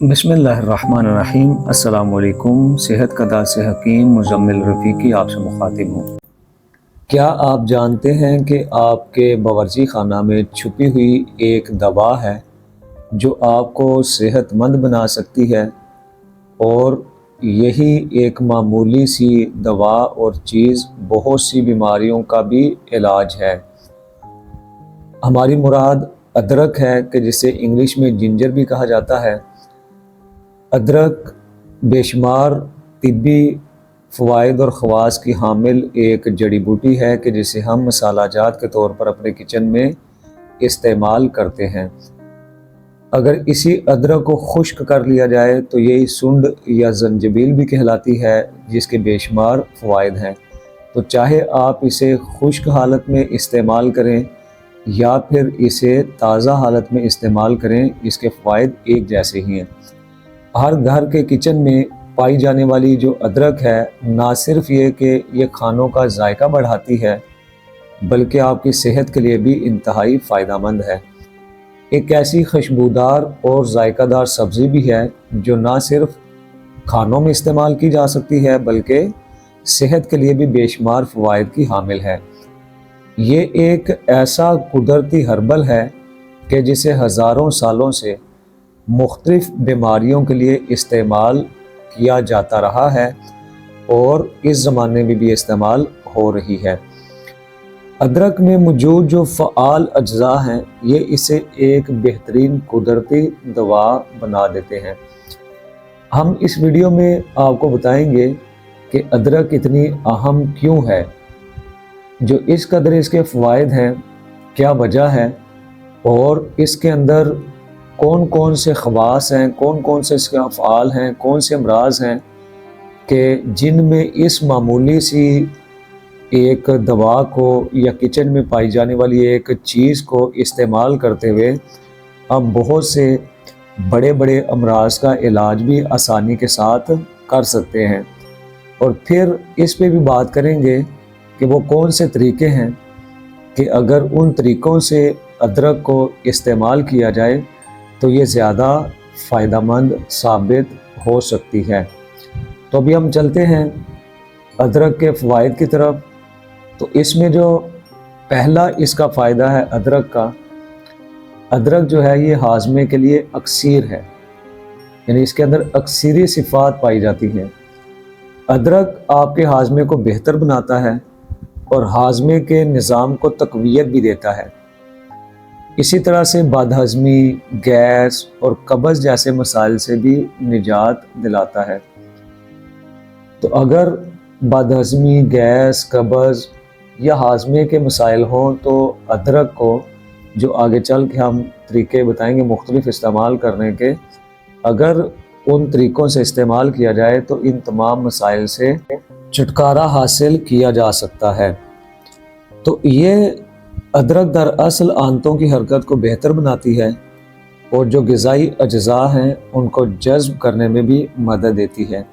बिस्मिल्लाहिर्रहमानिर्रहीम। अस्सलामुअलैकुम। सेहत का दास से हकीम मुजम्मिल रफ़ीकी आपसे मुखातिब हूँ। क्या आप जानते हैं कि आपके बावर्ची खाना में छुपी हुई एक दवा है जो आपको सेहतमंद बना सकती है, और यही एक मामूली सी दवा और चीज़ बहुत सी बीमारियों का भी इलाज है। हमारी मुराद अदरक है, कि जिसे इंग्लिश में जिंजर भी कहा जाता है। अदरक बेशुमार तिब्बी फ़वाइद और ख़वास की हामिल एक जड़ी बूटी है, कि जिसे हम मसालाजात के तौर पर अपने किचन में इस्तेमाल करते हैं। अगर इसी अदरक को खुश्क कर लिया जाए तो ये सुंड या जंजबील भी कहलाती है, जिसके बेशुमार फ़वाइद हैं। तो चाहे आप इसे खुश्क हालत में इस्तेमाल करें या फिर इसे ताज़ा हालत में इस्तेमाल करें, इसके फ़वाइद एक जैसे ही हैं। हर घर के किचन में पाई जाने वाली जो अदरक है, ना सिर्फ ये कि ये खानों का जायका बढ़ाती है, बल्कि आपकी सेहत के लिए भी इंतहाई फ़ायदेमंद है। एक ऐसी खुशबूदार और जायकादार सब्ज़ी भी है जो ना सिर्फ खानों में इस्तेमाल की जा सकती है, बल्कि सेहत के लिए भी बेशुमार फ़वाइद की हामिल है। ये एक ऐसा कुदरती हर्बल है कि जिसे हज़ारों सालों से मुख्तलिफ बीमारियों के लिए इस्तेमाल किया जाता रहा है, और इस ज़माने में भी इस्तेमाल हो रही है। अदरक में मौजूद जो फ़आल अज्जा हैं, ये इसे एक बेहतरीन कुदरती दवा बना देते हैं। हम इस वीडियो में आपको बताएंगे कि अदरक इतनी अहम क्यों है, जो इस कदर इसके फ़वाइद हैं, क्या वजह है, और इसके अंदर कौन कौन से ख़वास हैं, कौन कौन से इसके अफ़आल हैं, कौन से अमराज हैं कि जिनमें इस मामूली सी एक दवा को या किचन में पाई जाने वाली एक चीज़ को इस्तेमाल करते हुए हम बहुत से बड़े बड़े अमराज का इलाज भी आसानी के साथ कर सकते हैं। और फिर इस पे भी बात करेंगे कि वो कौन से तरीके हैं कि अगर उन तरीक़ों से अदरक को इस्तेमाल किया जाए तो ये ज़्यादा फ़ायदेमंद साबित हो सकती है। तो अभी हम चलते हैं अदरक के फ़वाइद की तरफ। तो इसमें जो पहला इसका फ़ायदा है अदरक का, अदरक जो है ये हाजमे के लिए अक्सीर है, यानी इसके अंदर अक्सीरी सिफ़ात पाई जाती हैं। अदरक आपके हाजमे को बेहतर बनाता है और हाजमे के निज़ाम को तक़वियत भी देता है। इसी तरह से बदहज़मी, गैस और कब्ज़ जैसे मसाइल से भी निजात दिलाता है। तो अगर बदहज़मी, गैस, कब्ज़ या हाजमे के मसाइल हों तो अदरक को, जो आगे चल के हम तरीके बताएंगे मुख्तलिफ इस्तेमाल करने के, अगर उन तरीक़ों से इस्तेमाल किया जाए तो इन तमाम मसाइल से छुटकारा हासिल किया जा सकता है। तो ये अदरक दरअसल आंतों की हरकत को बेहतर बनाती है और जो ग़िज़ाई अज्जा हैं उनको जज़्ब करने में भी मदद देती है।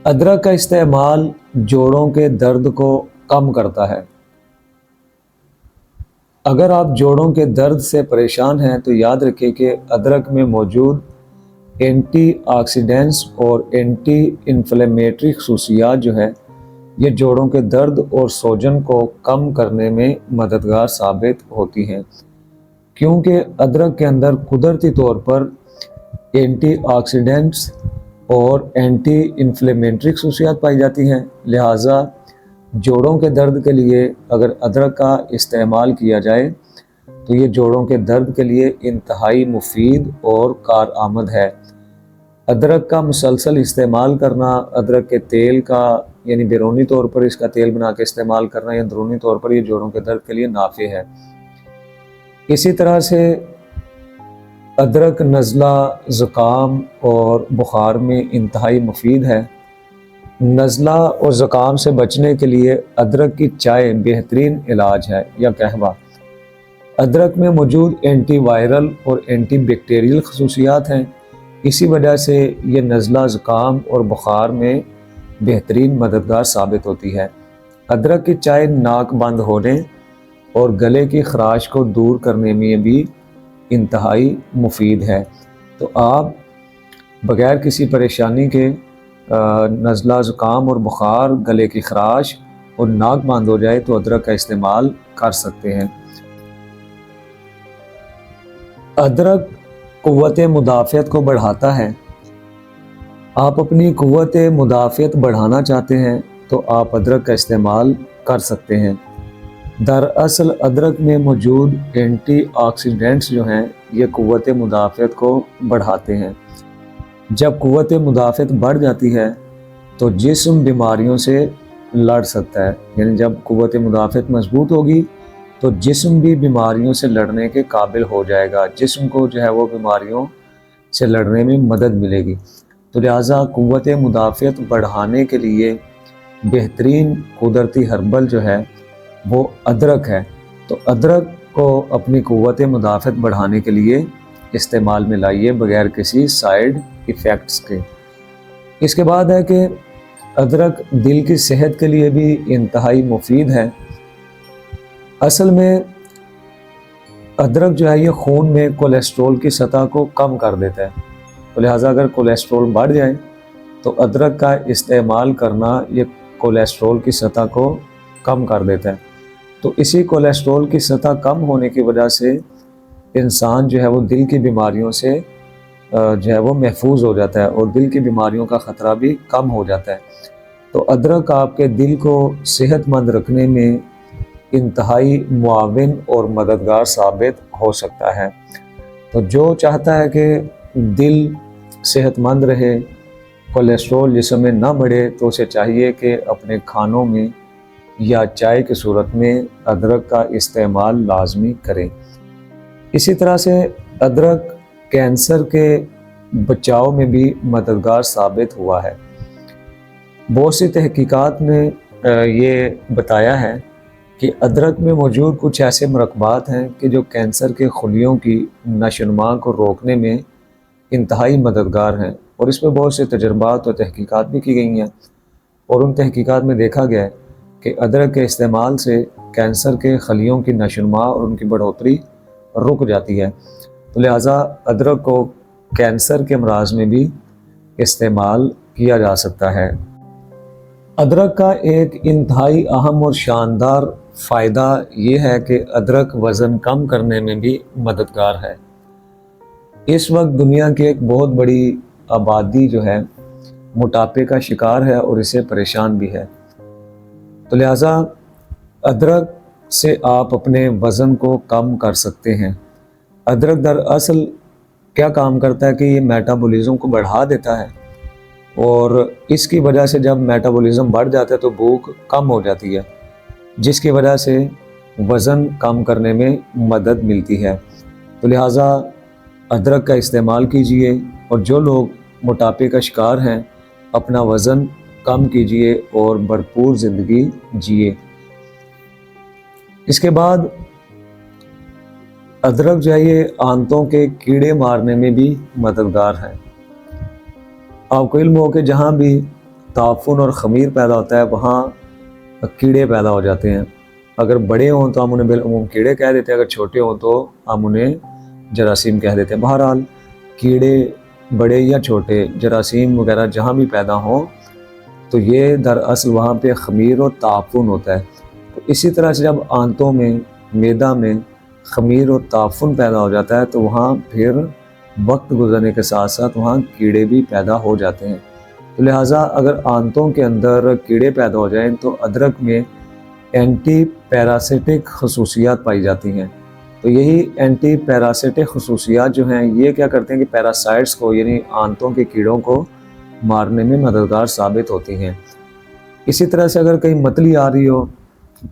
अदरक का इस्तेमाल जोड़ों के दर्द को कम करता है। अगर आप जोड़ों के दर्द से परेशान हैं तो याद रखें कि अदरक में मौजूद एंटीऑक्सीडेंट्स और एंटी इन्फ्लेमेटरी ख़ुसूसियात जो है, ये जोड़ों के दर्द और सूजन को कम करने में मददगार साबित होती हैं, क्योंकि अदरक के अंदर कुदरती तौर पर एंटीऑक्सीडेंट्स और एंटी इन्फ्लेमेटरी ख़ुसूसियात पाई जाती हैं। लिहाजा जोड़ों के दर्द के लिए अगर अदरक का इस्तेमाल किया जाए तो ये जोड़ों के दर्द के लिए इंतहाई मुफीद और कारआमद है। अदरक का मुसलसल इस्तेमाल करना, अदरक के तेल का यानी बैरूनी तौर पर इसका तेल बना के इस्तेमाल करना या अंदरूनी तौर पर ये जोड़ों के दर्द के लिए नाफे है। इसी तरह से अदरक नज़ला, ज़ुकाम और बुखार में इंतहाई मुफीद है। नज़ला और ज़ुकाम से बचने के लिए अदरक की चाय बेहतरीन इलाज है या कहवा। अदरक में मौजूद एंटीवायरल और एंटी बैक्टीरियल ख़ुसूसियात हैं, इसी वजह से ये नज़ला, ज़ुकाम और बुखार में बेहतरीन मददगार साबित होती है। अदरक की चाय नाक बंद होने और गले की खराश को दूर करने में भी इंतहाई मुफीद है। तो आप बग़ैर किसी परेशानी के नज़ला ज़ुकाम और बुखार, गले की खराश और नाक बंद हो जाए तो अदरक का इस्तेमाल कर सकते हैं। अदरक क़ुव्वत मुदाफ़ियत को बढ़ाता है। आप अपनी क़ुव्वत मुदाफ़ियत बढ़ाना चाहते हैं तो आप अदरक का इस्तेमाल कर सकते हैं। दरअसल अदरक में मौजूद एंटीऑक्सीडेंट्स जो हैं ये क़ुव्वत मुदाफ़ियत को बढ़ाते हैं। जब क़ुव्वत मुदाफ़ियत बढ़ जाती है तो जिस्म बीमारियों से लड़ सकता है, यानी जब क़ुव्वत मुदाफ़ियत मजबूत होगी तो जिस्म भी बीमारियों से लड़ने के काबिल हो जाएगा, जिस्म को जो है वो बीमारियों से लड़ने में मदद मिलेगी। तो लिहाजा क़ुव्वत मुदाफ़ियत बढ़ाने के लिए बेहतरीन कुदरती हर्बल जो है वो अदरक है। तो अदरक को अपनी क़ुव्वत मुदाफ़ियत बढ़ाने के लिए इस्तेमाल में लाइए बग़ैर किसी साइड इफ़ेक्ट्स के। इसके बाद है कि अदरक दिल की सेहत के लिए भी इंतहाई मुफीद है। असल में अदरक जो है ये खून में कोलेस्ट्रॉल की सतह को कम कर देता है, तो लिहाजा अगर कोलेस्ट्रॉल बढ़ जाए तो अदरक का इस्तेमाल करना ये कोलेस्ट्रॉल की सतह को कम कर देता है। तो इसी कोलेस्ट्रॉल की सतह कम होने की वजह से इंसान जो है वो दिल की बीमारियों से जो है वो महफूज हो जाता है और दिल की बीमारियों का ख़तरा भी कम हो जाता है। तो अदरक आपके दिल को सेहतमंद रखने में इंतहाई मुआविन और मददगार साबित हो सकता है। तो जो चाहता है कि दिल सेहतमंद रहे, कोलेस्ट्रॉल जिस्म में ना बढ़े, तो उसे चाहिए कि अपने खानों में या चाय की सूरत में अदरक का इस्तेमाल लाजमी करें। इसी तरह से अदरक कैंसर के बचाव में भी मददगार साबित हुआ है। बहुत सी तहकीकात ने ये बताया है कि अदरक में मौजूद कुछ ऐसे मरकबात हैं कि जो कैंसर के खुलियों की नशोनुमा को रोकने में इंतहाई मददगार हैं, और इसमें बहुत से तजर्बात और तहकीकात भी की गई हैं। और उन तहकीकात में देखा गया है कि अदरक के इस्तेमाल से कैंसर के खलियों की नशोनुमा और उनकी बढ़ोतरी रुक जाती है। तो लिहाजा अदरक को कैंसर के अमराज में भी इस्तेमाल किया जा सकता है। अदरक का एक इंतहाई अहम और शानदार फ़ायदा ये है कि अदरक वज़न कम करने में भी मददगार है। इस वक्त दुनिया की एक बहुत बड़ी आबादी जो है मोटापे का शिकार है और इससे परेशान भी है। तो लिहाजा अदरक से आप अपने वज़न को कम कर सकते हैं। अदरक दरअसल क्या काम करता है कि ये मेटाबॉलिज्म को बढ़ा देता है, और इसकी वजह से जब मेटाबॉलिज्म बढ़ जाता है तो भूख कम हो जाती है, जिसकी वजह से वज़न कम करने में मदद मिलती है। तो लिहाजा अदरक का इस्तेमाल कीजिए, और जो लोग मोटापे का शिकार हैं अपना वज़न कम कीजिए और भरपूर ज़िंदगी जिए। इसके बाद अदरक जो है ये आंतों के कीड़े मारने में भी मददगार है। आपको इल्म हो कि जहाँ भी ताफुन और ख़मीर पैदा होता है वहाँ कीड़े पैदा हो जाते हैं। अगर बड़े हों तो हम उन्हें बिलअमूम कीड़े कह देते हैं, अगर छोटे हों तो हम उन्हें जरासीम कह देते हैं। बहरहाल कीड़े बड़े या छोटे, जरासीम वगैरह जहाँ भी पैदा हों तो ये दरअसल वहाँ पे ख़मीर और ताफुन होता है। तो इसी तरह से जब आंतों में, मैदा में ख़मीर और ताफुन पैदा हो जाता है तो वहाँ फिर वक्त गुजरने के साथ साथ वहाँ कीड़े भी पैदा हो जाते हैं। तो लिहाजा अगर आंतों के अंदर कीड़े पैदा हो जाएं तो अदरक में एंटी पैरासिटिक खसूसियात पाई जाती हैं। तो यही एंटी पैरासिटिक खसूसियात जो हैं ये क्या करते हैं कि पैरासाइट्स को, यानी आंतों के कीड़ों को मारने में मददगार साबित होती हैं। इसी तरह से अगर कहीं मतली आ रही हो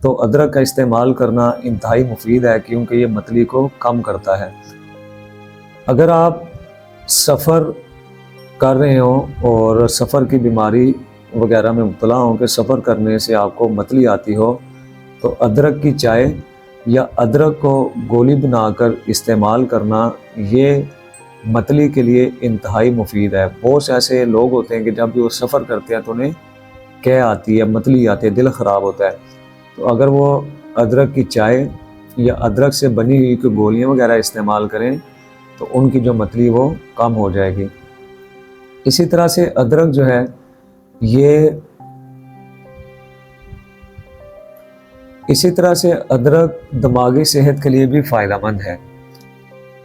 तो अदरक का इस्तेमाल करना इंतहाई मुफीद है, क्योंकि ये मतली को कम करता है। अगर आप सफ़र कर रहे हो और सफ़र की बीमारी वगैरह में मुब्तला हो कि सफ़र करने से आपको मतली आती हो, तो अदरक की चाय या अदरक को गोली बनाकर इस्तेमाल करना ये मतली के लिए इंतहाई मुफीद है। बहुत से ऐसे लोग होते हैं कि जब भी वो सफ़र करते हैं तो उन्हें कै आती है, मतली आती है, दिल ख़राब होता है। तो अगर वो अदरक की चाय या अदरक से बनी हुई कोई गोलियाँ वगैरह इस्तेमाल करें तो उनकी जो मतली वो कम हो जाएगी। इसी तरह से अदरक जो है ये इसी तरह से अदरक दिमागी सेहत के लिए भी फ़ायदेमंद है।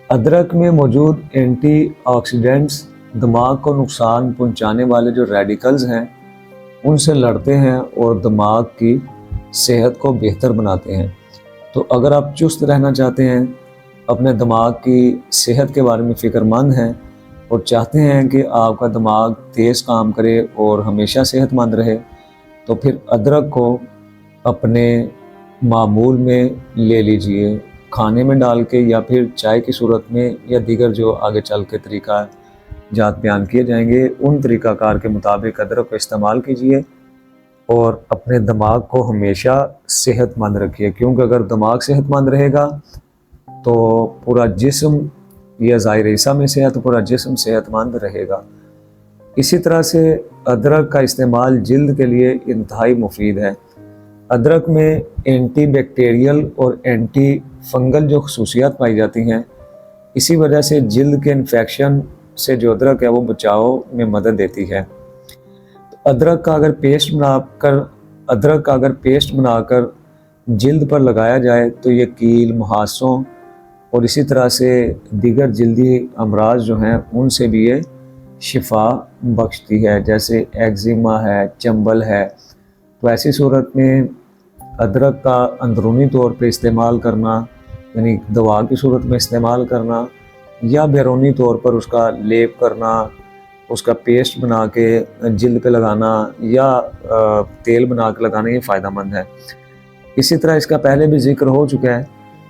अदरक में मौजूद एंटीऑक्सीडेंट्स दिमाग को नुकसान पहुंचाने वाले जो रेडिकल्स हैं उनसे लड़ते हैं और दिमाग की सेहत को बेहतर बनाते हैं। तो अगर आप चुस्त रहना चाहते हैं, अपने दिमाग की सेहत के बारे में फ़िक्रमंद हैं और चाहते हैं कि आपका दिमाग तेज़ काम करे और हमेशा सेहतमंद रहे, तो फिर अदरक को अपने मामूल में ले लीजिए, खाने में डाल के या फिर चाय की सूरत में, या दीगर जो आगे चल के तरीका जात बयान किए जाएंगे उन तरीक़ाकार के मुताबिक अदरक को इस्तेमाल कीजिए और अपने दिमाग को हमेशा सेहतमंद रखिए। क्योंकि अगर दिमाग सेहतमंद रहेगा तो पूरा जिस्म, या ज़ाहिर ईसा में से है तो पूरा जिस्म सेहतमंद रहेगा। इसी तरह से अदरक का इस्तेमाल जिल्द के लिए इंतहाई मुफीद है। अदरक में एंटी बैक्टीरियल और एंटी फंगल जो खसूसियात पाई जाती हैं, इसी वजह से जिल्द के इन्फेक्शन से जो अदरक है वो बचाव में मदद देती है। तो अदरक का अगर पेस्ट बनाकर जिल्द पर लगाया जाए तो ये कील, मुहासों और इसी तरह से दीगर जिल्दी अमराज जो हैं उनसे भी ये शिफा बख्शती है, जैसे एक्जिमा है, चंबल है। तो ऐसी सूरत में अदरक का अंदरूनी तौर पे इस्तेमाल करना, यानी दवा की सूरत में इस्तेमाल करना, या बैरूनी तौर पर उसका लेप करना, उसका पेस्ट बना के जिल्द पे लगाना, या तेल बना के लगाना, ये फ़ायदेमंद है। इसी तरह इसका पहले भी जिक्र हो चुका है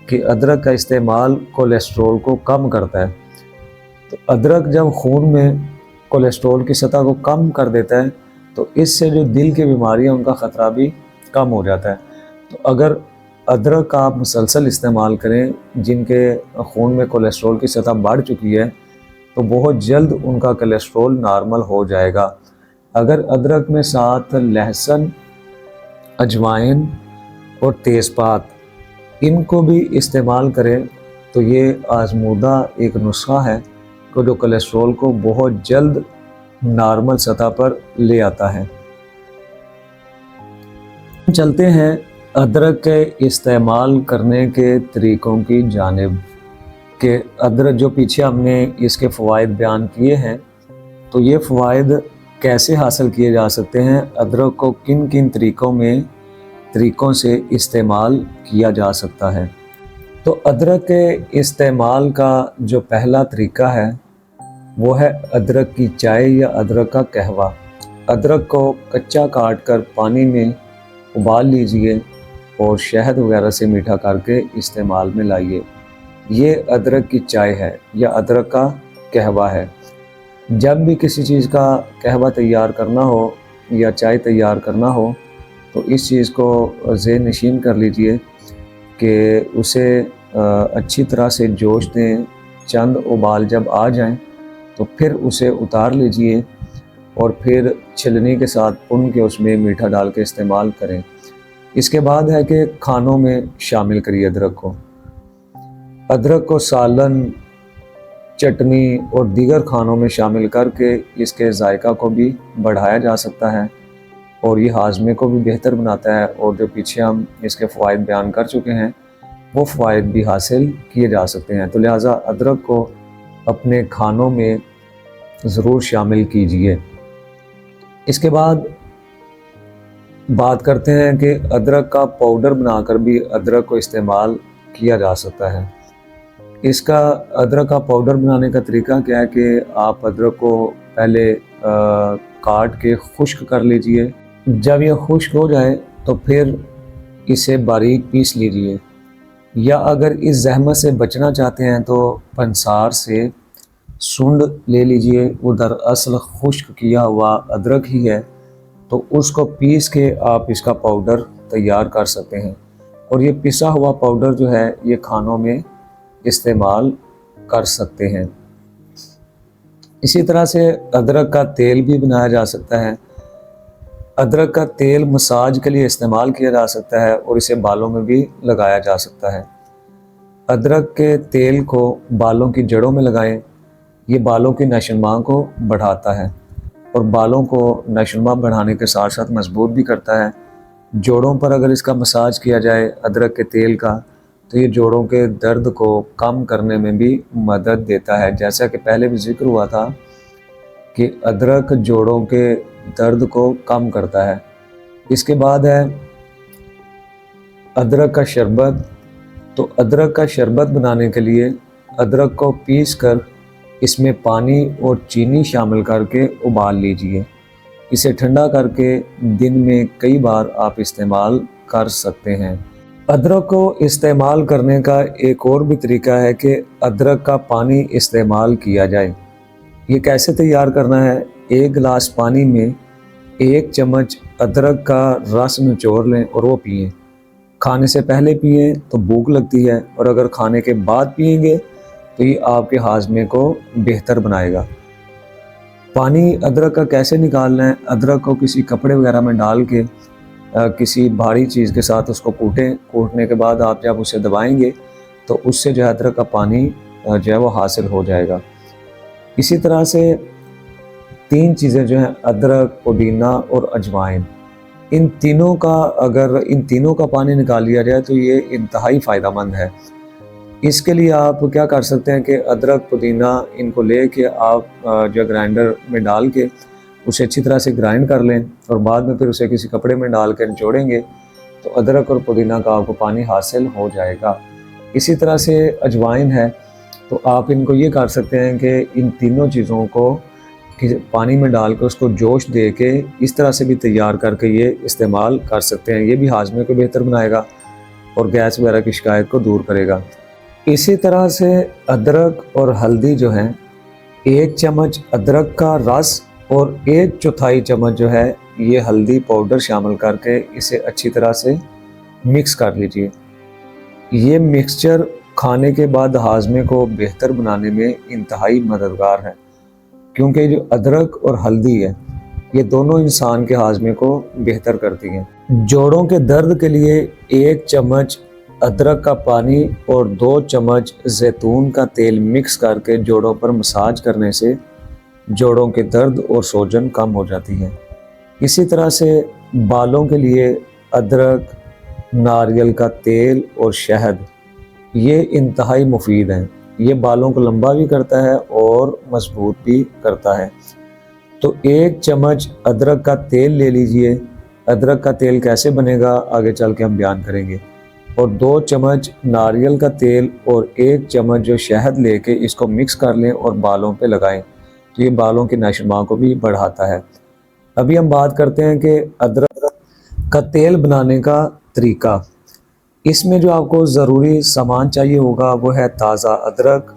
कि अदरक का इस्तेमाल कोलेस्ट्रॉल को कम करता है। तो अदरक जब खून में कोलेस्ट्रॉल की सतह को कम कर देता है तो इससे जो दिल की बीमारियां उनका ख़तरा भी कम हो जाता है। तो अगर अदरक का आप मुसलसल इस्तेमाल करें, जिनके खून में कोलेस्ट्रॉल की सतह बढ़ चुकी है, तो बहुत जल्द उनका कोलेस्ट्रॉल नॉर्मल हो जाएगा। अगर अदरक में साथ लहसुन, अजवाइन और तेज़पात इनको भी इस्तेमाल करें तो ये आजमूदा एक नुस्खा है कि जो कोलेस्ट्रॉल को बहुत जल्द नॉर्मल सतह पर ले आता है। चलते हैं अदरक के इस्तेमाल करने के तरीक़ों की जानिब के। अदरक जो पीछे हमने इसके फ़वाइद बयान किए हैं, तो ये फ़वाइद कैसे हासिल किए जा सकते हैं, अदरक को किन किन तरीक़ों से इस्तेमाल किया जा सकता है। तो अदरक के इस्तेमाल का जो पहला तरीका है वो है अदरक की चाय या अदरक का कहवा। अदरक को कच्चा काट कर पानी में उबाल लीजिए और शहद वगैरह से मीठा करके इस्तेमाल में लाइए। ये अदरक की चाय है या अदरक का कहवा है। जब भी किसी चीज़ का कहवा तैयार करना हो या चाय तैयार करना हो तो इस चीज़ को ज़हन नशीन कर लीजिए कि उसे अच्छी तरह से जोश दें। चंद उबाल जब आ जाएं तो फिर उसे उतार लीजिए और फिर छलनी के साथ पुन के उसमें मीठा डाल के इस्तेमाल करें। इसके बाद है कि खानों में शामिल करिए अदरक को। अदरक को सालन, चटनी और दीगर खानों में शामिल करके इसके जायका को भी बढ़ाया जा सकता है और ये हाजमे को भी बेहतर बनाता है। और जो पीछे हम इसके फ़वाइद बयान कर चुके हैं वो फ़वाइद भी हासिल किए जा सकते हैं। तो लिहाजा अदरक को अपने खानों में ज़रूर शामिल कीजिए। इसके बाद बात करते हैं कि अदरक का पाउडर बनाकर भी अदरक को इस्तेमाल किया जा सकता है। इसका अदरक का पाउडर बनाने का तरीका क्या है कि आप अदरक को पहले काट के खुश्क कर लीजिए। जब यह खुश्क हो जाए तो फिर इसे बारीक पीस लीजिए, या अगर इस जहमत से बचना चाहते हैं तो पंसार से सूंड ले लीजिए। वो दरअसल खुश्क किया हुआ अदरक ही है, तो उसको पीस के आप इसका पाउडर तैयार कर सकते हैं और ये पिसा हुआ पाउडर जो है ये खानों में इस्तेमाल कर सकते हैं। इसी तरह से अदरक का तेल भी बनाया जा सकता है। अदरक का तेल मसाज के लिए इस्तेमाल किया जा सकता है और इसे बालों में भी लगाया जा सकता है। अदरक के तेल को बालों की जड़ों में लगाएं। ये बालों की नशोनुमा को बढ़ाता है और बालों को नशोनुमा बढ़ाने के साथ साथ मजबूत भी करता है। जोड़ों पर अगर इसका मसाज किया जाए अदरक के तेल का, तो ये जोड़ों के दर्द को कम करने में भी मदद देता है। जैसा कि पहले भी जिक्र हुआ था कि अदरक जोड़ों के दर्द को कम करता है। इसके बाद है अदरक का शरबत। तो अदरक का शरबत बनाने के लिए अदरक को पीस कर इसमें पानी और चीनी शामिल करके उबाल लीजिए। इसे ठंडा करके दिन में कई बार आप इस्तेमाल कर सकते हैं। अदरक को इस्तेमाल करने का एक और भी तरीका है कि अदरक का पानी इस्तेमाल किया जाए। ये कैसे तैयार करना है? 1 गिलास पानी में 1 चम्मच अदरक का रस निचोड़ लें और वो पिएं। खाने से पहले पिएं तो भूख लगती है, और अगर खाने के बाद पिएंगे तो ये आपके हाजमे को बेहतर बनाएगा। पानी अदरक का कैसे निकालना है? अदरक को किसी कपड़े वगैरह में डाल के किसी भारी चीज़ के साथ उसको कूटें। कूटने के बाद आप जब उसे दबाएंगे तो उससे जो है अदरक का पानी जो है वो हासिल हो जाएगा। इसी तरह से 3 चीज़ें जो हैं, अदरक, पुदीना और अजवाइन, इन तीनों का पानी निकाल लिया जाए तो ये इंतहाई फ़ायदेमंद है। इसके लिए आप क्या कर सकते हैं कि अदरक, पुदीना इनको ले के आप जो ग्राइंडर में डाल के उसे अच्छी तरह से ग्राइंड कर लें, और बाद में फिर उसे किसी कपड़े में डाल कर निचोड़ेंगे तो अदरक और पुदीना का आपको पानी हासिल हो जाएगा। इसी तरह से अजवाइन है, तो आप इनको ये कर सकते हैं कि इन तीनों चीज़ों को पानी में डाल कर उसको जोश दे के इस तरह से भी तैयार करके ये इस्तेमाल कर सकते हैं। ये भी हाजमे को बेहतर बनाएगा और गैस वगैरह की शिकायत को दूर करेगा। इसी तरह से अदरक और हल्दी जो है, 1 चम्मच अदरक का रस और 1/4 चम्मच जो है ये हल्दी पाउडर शामिल करके इसे अच्छी तरह से मिक्स कर लीजिए। ये मिक्सचर खाने के बाद हाजमे को बेहतर बनाने में इंतहाई मददगार है, क्योंकि जो अदरक और हल्दी है ये दोनों इंसान के हाजमे को बेहतर करती हैं। जोड़ों के दर्द के लिए 1 चम्मच अदरक का पानी और 2 चम्मच जैतून का तेल मिक्स करके जोड़ों पर मसाज करने से जोड़ों के दर्द और सूजन कम हो जाती है। इसी तरह से बालों के लिए अदरक, नारियल का तेल और शहद ये इंतहाई मुफीद हैं। ये बालों को लंबा भी करता है और मजबूत भी करता है। तो 1 चम्मच अदरक का तेल ले लीजिए। अदरक का तेल कैसे बनेगा आगे चल के हम बयान करेंगे। और 2 चम्मच नारियल का तेल और 1 चम्मच जो शहद लेके इसको मिक्स कर लें और बालों पे लगाएं, तो ये बालों की नशोनुमा को भी बढ़ाता है। अभी हम बात करते हैं कि अदरक का तेल बनाने का तरीका। इसमें जो आपको ज़रूरी सामान चाहिए होगा वो है ताज़ा अदरक,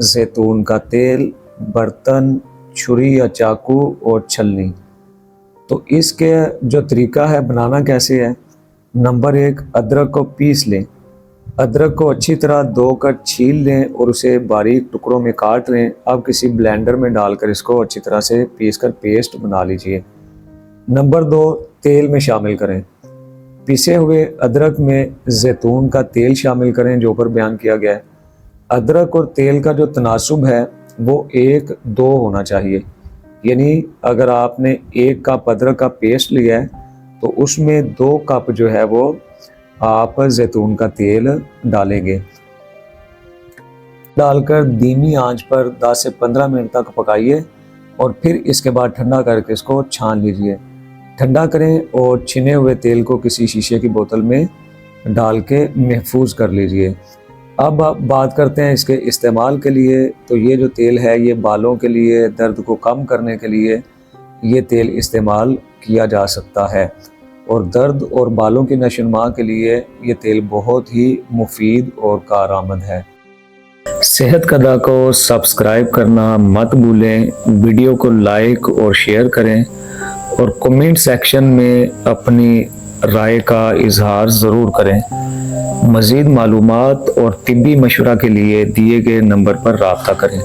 जैतून का तेल, बर्तन, छुरी या चाकू और छलनी। तो इसके जो तरीका है बनाना कैसे है, नंबर 1, अदरक को पीस लें। अदरक को अच्छी तरह 2 कट छील लें और उसे बारीक टुकड़ों में काट लें। अब किसी ब्लेंडर में डालकर इसको अच्छी तरह से पीस कर पेस्ट बना लीजिए। नंबर 2, तेल में शामिल करें। पिसे हुए अदरक में जैतून का तेल शामिल करें जो ऊपर बयान किया गया है। अदरक और तेल का जो तनासुब है वो 1:2 होना चाहिए, यानी अगर आपने 1 कप अदरक का पेस्ट लिया है तो उसमें 2 कप जो है वो आप जैतून का तेल डालेंगे। डालकर धीमी आंच पर 10 से 15 मिनट तक पकाइए और फिर इसके बाद ठंडा करके इसको छान लीजिए। ठंडा करें और छिने हुए तेल को किसी शीशे की बोतल में डाल के महफूज कर लीजिए। अब आप बात करते हैं इसके इस्तेमाल के लिए। तो ये जो तेल है ये बालों के लिए, दर्द को कम करने के लिए ये तेल इस्तेमाल किया जा सकता है, और दर्द और बालों की नशोनुमा के लिए ये तेल बहुत ही मुफीद और कारआमद है। सेहत कदा को सब्सक्राइब करना मत भूलें, वीडियो को लाइक और शेयर करें और कमेंट सेक्शन में अपनी राय का इजहार ज़रूर करें। मज़ीद मालूमात और तिब्बी मशवरा के लिए दिए गए नंबर पर राब्ता करें।